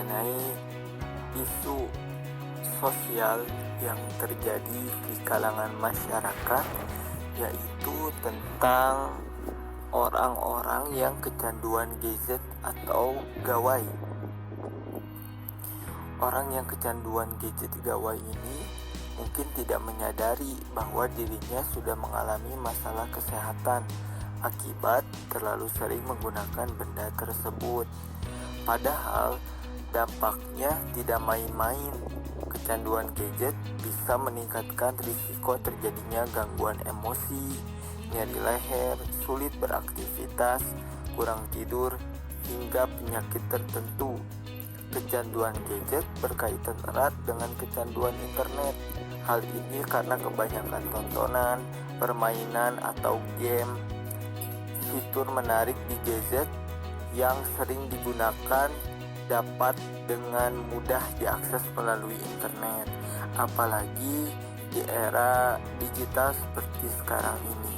mengenai isu sosial yang terjadi di kalangan masyarakat, yaitu tentang orang-orang yang kecanduan gadget atau gawai. Orang yang kecanduan gadget gawai ini mungkin tidak menyadari bahwa dirinya sudah mengalami masalah kesehatan akibat terlalu sering menggunakan benda tersebut. Padahal dampaknya tidak main-main. Kecanduan gadget bisa meningkatkan risiko terjadinya gangguan emosi, nyeri leher, sulit beraktivitas, kurang tidur, hingga penyakit tertentu. Kecanduan gadget berkaitan erat dengan kecanduan internet. Hal ini karena kebanyakan tontonan, permainan, atau game. Fitur menarik di gadget yang sering digunakan dapat dengan mudah diakses melalui internet, apalagi di era digital seperti sekarang ini.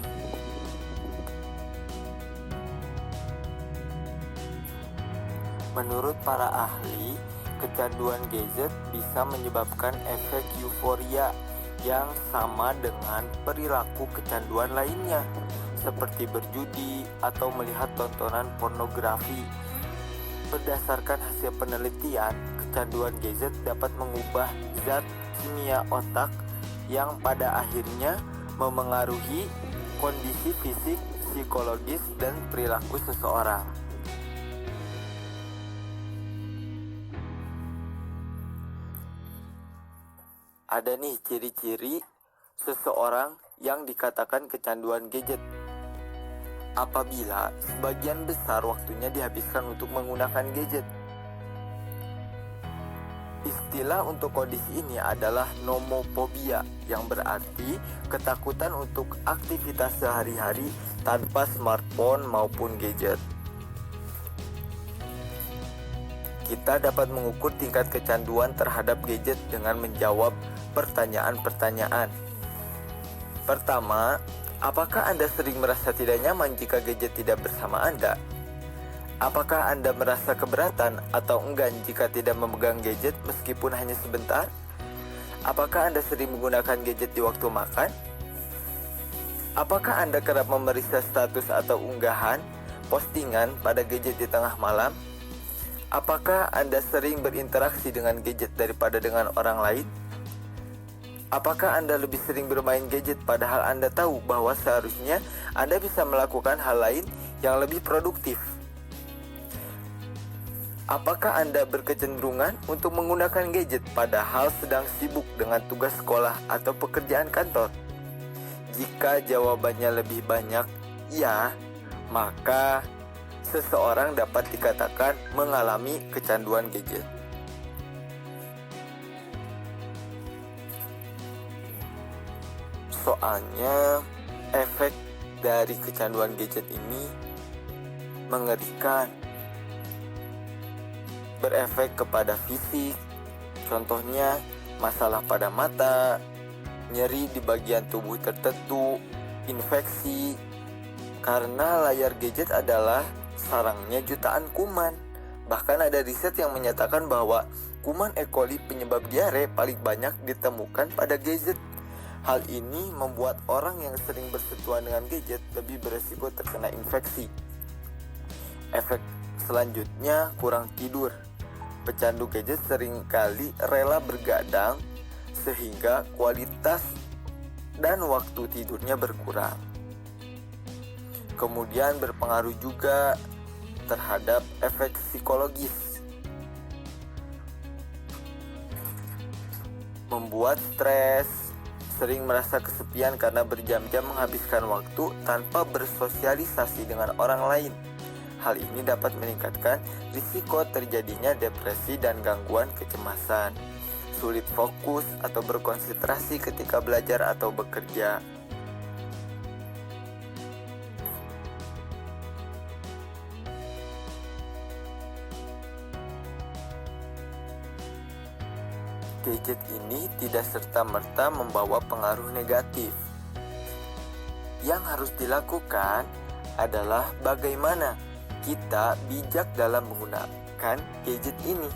Menurut para ahli, kecanduan gadget bisa menyebabkan efek euforia yang sama dengan perilaku kecanduan lainnya, seperti berjudi atau melihat tontonan pornografi. Berdasarkan hasil penelitian, kecanduan gadget dapat mengubah zat kimia otak yang pada akhirnya memengaruhi kondisi fisik, psikologis, dan perilaku seseorang. Ada nih ciri-ciri seseorang yang dikatakan kecanduan gadget. Apabila sebagian besar waktunya dihabiskan untuk menggunakan gadget. Istilah untuk kondisi ini adalah nomophobia, yang berarti ketakutan untuk aktivitas sehari-hari tanpa smartphone maupun gadget. Kita dapat mengukur tingkat kecanduan terhadap gadget dengan menjawab pertanyaan-pertanyaan. Pertama, apakah Anda sering merasa tidak nyaman jika gadget tidak bersama Anda? Apakah Anda merasa keberatan atau enggan jika tidak memegang gadget meskipun hanya sebentar? Apakah Anda sering menggunakan gadget di waktu makan? Apakah Anda kerap memeriksa status atau unggahan postingan pada gadget di tengah malam? Apakah Anda sering berinteraksi dengan gadget daripada dengan orang lain? Apakah Anda lebih sering bermain gadget padahal Anda tahu bahwa seharusnya Anda bisa melakukan hal lain yang lebih produktif? Apakah Anda berkecenderungan untuk menggunakan gadget padahal sedang sibuk dengan tugas sekolah atau pekerjaan kantor? Jika jawabannya lebih banyak ya, maka seseorang dapat dikatakan mengalami kecanduan gadget. Soalnya efek dari kecanduan gadget ini mengerikan. Berefek kepada fisik, contohnya masalah pada mata, nyeri di bagian tubuh tertentu, infeksi. Karena layar gadget adalah sarangnya jutaan kuman. Bahkan ada riset yang menyatakan bahwa kuman E. coli penyebab diare paling banyak ditemukan pada gadget. Hal ini membuat orang yang sering bersentuhan dengan gadget lebih beresiko terkena infeksi. Efek selanjutnya, kurang tidur. Pecandu gadget seringkali rela bergadang sehingga kualitas dan waktu tidurnya berkurang. Kemudian berpengaruh juga terhadap efek psikologis. Membuat stres, sering merasa kesepian karena berjam-jam menghabiskan waktu tanpa bersosialisasi dengan orang lain. Hal ini dapat meningkatkan risiko terjadinya depresi dan gangguan kecemasan, sulit fokus atau berkonsentrasi ketika belajar atau bekerja. Gadget ini tidak serta-merta membawa pengaruh negatif. Yang harus dilakukan adalah bagaimana kita bijak dalam menggunakan gadget ini.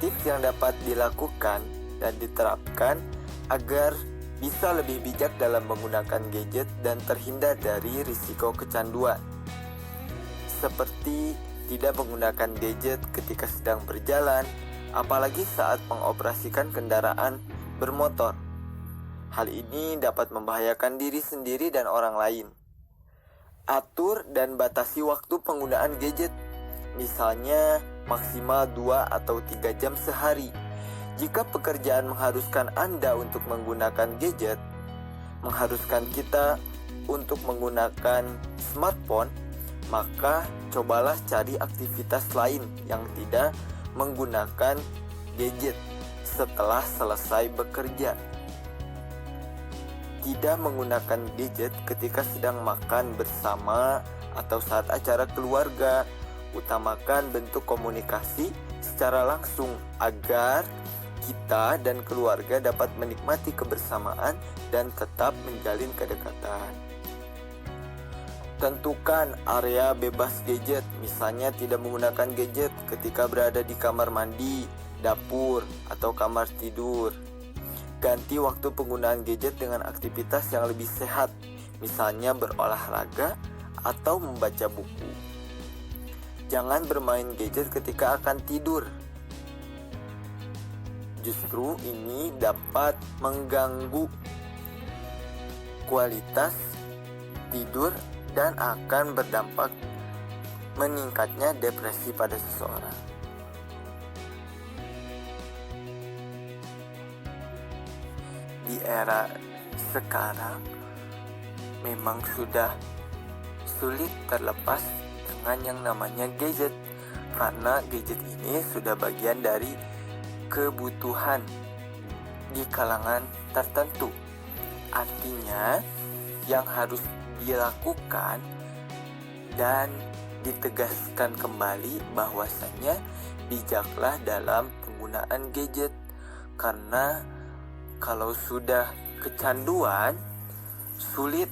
Tips yang dapat dilakukan dan diterapkan agar bisa lebih bijak dalam menggunakan gadget dan terhindar dari risiko kecanduan. Seperti tidak menggunakan gadget ketika sedang berjalan, apalagi saat mengoperasikan kendaraan bermotor. Hal ini dapat membahayakan diri sendiri dan orang lain. Atur dan batasi waktu penggunaan gadget, misalnya maksimal 2 atau 3 jam sehari. Jika pekerjaan mengharuskan Anda untuk menggunakan gadget, mengharuskan kita untuk menggunakan smartphone, maka cobalah cari aktivitas lain yang tidak menggunakan gadget setelah selesai bekerja. Tidak menggunakan gadget ketika sedang makan bersama atau saat acara keluarga. Utamakan bentuk komunikasi secara langsung agar kita dan keluarga dapat menikmati kebersamaan dan tetap menjalin kedekatan. Tentukan area bebas gadget, misalnya tidak menggunakan gadget ketika berada di kamar mandi, dapur, atau kamar tidur. Ganti waktu penggunaan gadget dengan aktivitas yang lebih sehat, misalnya berolahraga atau membaca buku. Jangan bermain gadget ketika akan tidur. Justru ini dapat mengganggu kualitas tidur dan akan berdampak meningkatnya depresi pada seseorang. Di era sekarang memang sudah sulit terlepas dengan yang namanya gadget, karena gadget ini sudah bagian dari kebutuhan di kalangan tertentu. Artinya yang harus dilakukan dan ditegaskan kembali bahwasannya bijaklah dalam penggunaan gadget, karena kalau sudah kecanduan sulit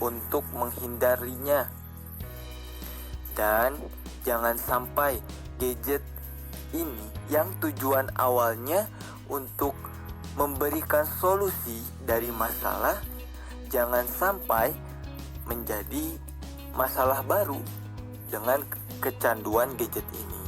untuk menghindarinya. Dan jangan sampai gadget ini yang tujuan awalnya untuk memberikan solusi dari masalah, jangan sampai menjadi masalah baru dengan kecanduan gadget ini.